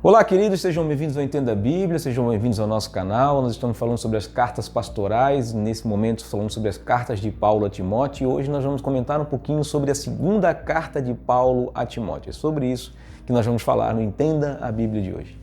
Olá, queridos, sejam bem-vindos ao Entenda a Bíblia, sejam bem-vindos ao nosso canal. Nós estamos falando sobre as cartas pastorais, nesse momento falando sobre as cartas de Paulo a Timóteo, e hoje nós vamos comentar um pouquinho sobre a segunda carta de Paulo a Timóteo. É sobre isso que nós vamos falar no Entenda a Bíblia de hoje.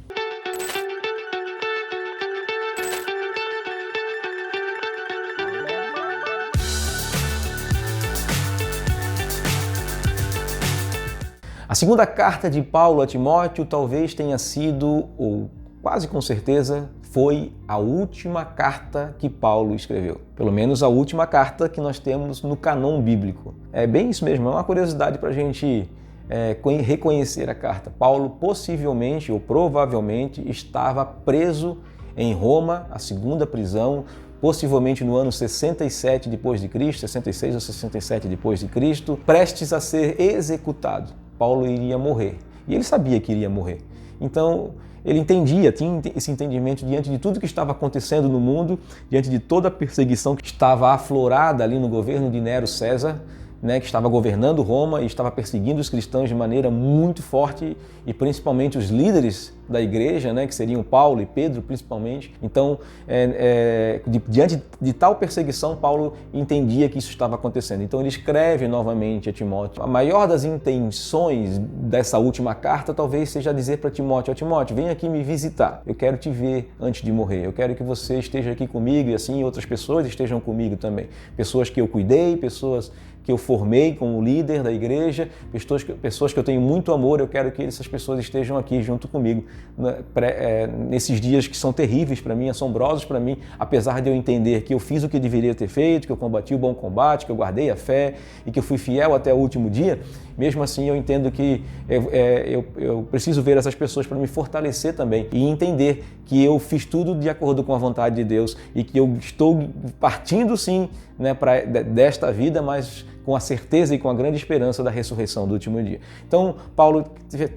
A segunda carta de Paulo a Timóteo talvez tenha sido, ou quase com certeza, foi a última carta que Paulo escreveu. Pelo menos a última carta que nós temos no cânon bíblico. É bem isso mesmo, é uma curiosidade para a gente reconhecer a carta. Paulo possivelmente ou provavelmente estava preso em Roma, a segunda prisão, possivelmente no ano 67 depois de Cristo, 66 ou 67 depois de Cristo, prestes a ser executado. Paulo iria morrer. E ele sabia que iria morrer. Então, ele entendia, tinha esse entendimento diante de tudo que estava acontecendo no mundo, diante de toda a perseguição que estava aflorada ali no governo de Nero César, que estava governando Roma e estava perseguindo os cristãos de maneira muito forte, e principalmente os líderes da igreja, que seriam Paulo e Pedro principalmente. Então, diante de tal perseguição, Paulo entendia que isso estava acontecendo. Então ele escreve novamente a Timóteo. A maior das intenções dessa última carta talvez seja dizer para Timóteo: ó Timóteo, vem aqui me visitar, eu quero te ver antes de morrer, eu quero que você esteja aqui comigo e assim outras pessoas estejam comigo também. Pessoas que eu cuidei, pessoas que eu formei como líder da igreja, pessoas que eu tenho muito amor, eu quero que essas pessoas estejam aqui junto comigo nesses dias que são terríveis para mim, assombrosos para mim, apesar de eu entender que eu fiz o que deveria ter feito, que eu combati o bom combate, que eu guardei a fé e que eu fui fiel até o último dia. Mesmo assim, eu entendo que eu preciso ver essas pessoas para me fortalecer também e entender que eu fiz tudo de acordo com a vontade de Deus e que eu estou partindo sim desta vida, mas com a certeza e com a grande esperança da ressurreição do último dia. Então, Paulo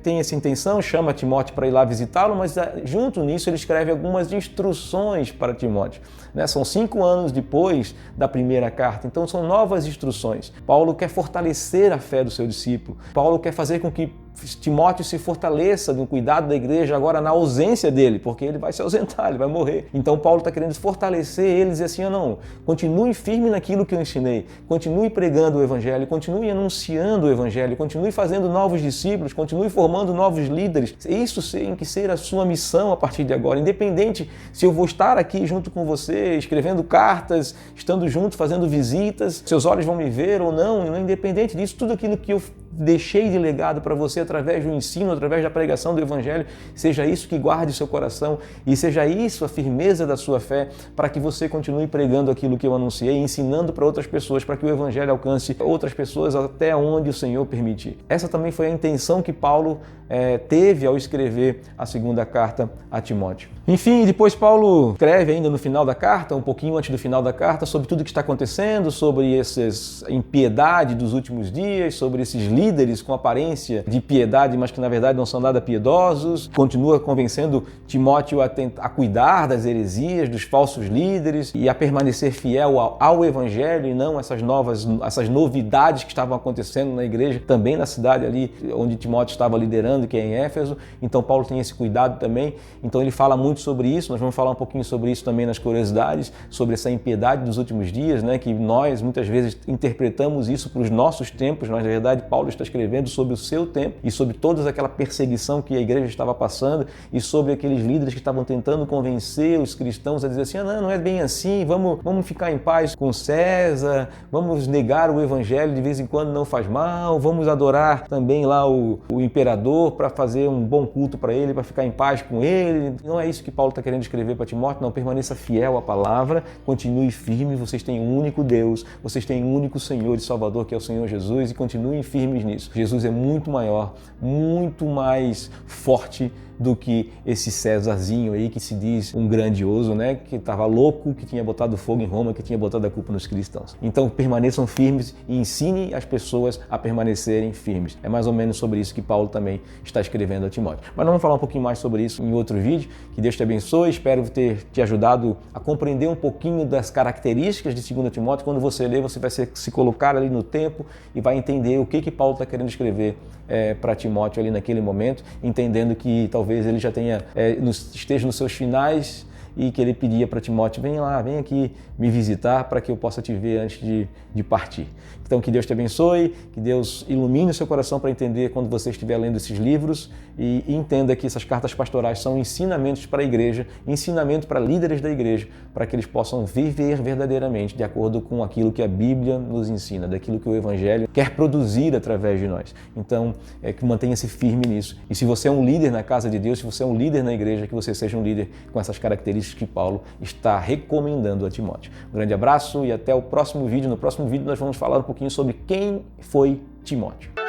tem essa intenção, chama Timóteo para ir lá visitá-lo, mas junto nisso ele escreve algumas instruções para Timóteo. São 5 anos depois da primeira carta, então são novas instruções. Paulo quer fortalecer a fé do seu discípulo. Paulo quer fazer com que Timóteo se fortaleça no cuidado da igreja agora na ausência dele, porque ele vai se ausentar, ele vai morrer. Então Paulo está querendo fortalecer eles e dizer assim: não, continue firme naquilo que eu ensinei, continue pregando o evangelho, continue anunciando o evangelho, continue fazendo novos discípulos, continue formando novos líderes. Isso tem que ser a sua missão a partir de agora, independente se eu vou estar aqui junto com você, escrevendo cartas, estando junto, fazendo visitas, seus olhos vão me ver ou não, independente disso, tudo aquilo que eu deixei de legado para você através do ensino, através da pregação do evangelho, seja isso que guarde seu coração e seja isso a firmeza da sua fé, para que você continue pregando aquilo que eu anunciei, ensinando para outras pessoas, para que o evangelho alcance outras pessoas até onde o Senhor permitir. Essa também foi a intenção que Paulo teve ao escrever a segunda carta a Timóteo. Enfim, depois Paulo escreve ainda no final da carta, um pouquinho antes do final da carta, sobre tudo que está acontecendo, sobre essa impiedade dos últimos dias, sobre esses líderes com aparência de piedade, mas que na verdade não são nada piedosos. Continua convencendo Timóteo a cuidar das heresias, dos falsos líderes e a permanecer fiel ao evangelho e não essas novidades que estavam acontecendo na igreja, também na cidade ali onde Timóteo estava liderando, que é em Éfeso. Então Paulo tem esse cuidado também. Então ele fala muito sobre isso, nós vamos falar um pouquinho sobre isso também nas curiosidades, sobre essa impiedade dos últimos dias, que nós muitas vezes interpretamos isso para os nossos tempos, mas na verdade Paulo está escrevendo sobre o seu tempo e sobre toda aquela perseguição que a igreja estava passando e sobre aqueles líderes que estavam tentando convencer os cristãos a dizer assim: não é bem assim, vamos ficar em paz com César, vamos negar o evangelho de vez em quando, não faz mal, vamos adorar também lá o imperador para fazer um bom culto para ele, para ficar em paz com ele. Não é isso que Paulo está querendo escrever para Timóteo, não. Permaneça fiel à palavra, continue firme, vocês têm um único Deus, vocês têm um único Senhor e Salvador, que é o Senhor Jesus, e continuem firmes nisso. Jesus é muito maior, muito mais forte do que esse Césarzinho aí que se diz um grandioso, que estava louco, que tinha botado fogo em Roma, que tinha botado a culpa nos cristãos. Então permaneçam firmes e ensinem as pessoas a permanecerem firmes. É mais ou menos sobre isso que Paulo também está escrevendo a Timóteo. Mas nós vamos falar um pouquinho mais sobre isso em outro vídeo. Que Deus te abençoe, espero ter te ajudado a compreender um pouquinho das características de 2 Timóteo. Quando você ler, você vai se colocar ali no tempo e vai entender o que Paulo está querendo escrever para Timóteo ali naquele momento, entendendo que talvez ele já esteja nos seus finais e que ele pedia para Timóteo, vem lá, vem aqui me visitar para que eu possa te ver antes de partir. Então que Deus te abençoe, que Deus ilumine o seu coração para entender quando você estiver lendo esses livros e entenda que essas cartas pastorais são ensinamentos para a igreja, ensinamento para líderes da igreja, para que eles possam viver verdadeiramente de acordo com aquilo que a Bíblia nos ensina, daquilo que o Evangelho quer produzir através de nós. Então, que mantenha-se firme nisso. E se você é um líder na casa de Deus, se você é um líder na igreja, que você seja um líder com essas características que Paulo está recomendando a Timóteo. Um grande abraço e até o próximo vídeo. No próximo vídeo nós vamos falar um pouquinho sobre quem foi Timóteo.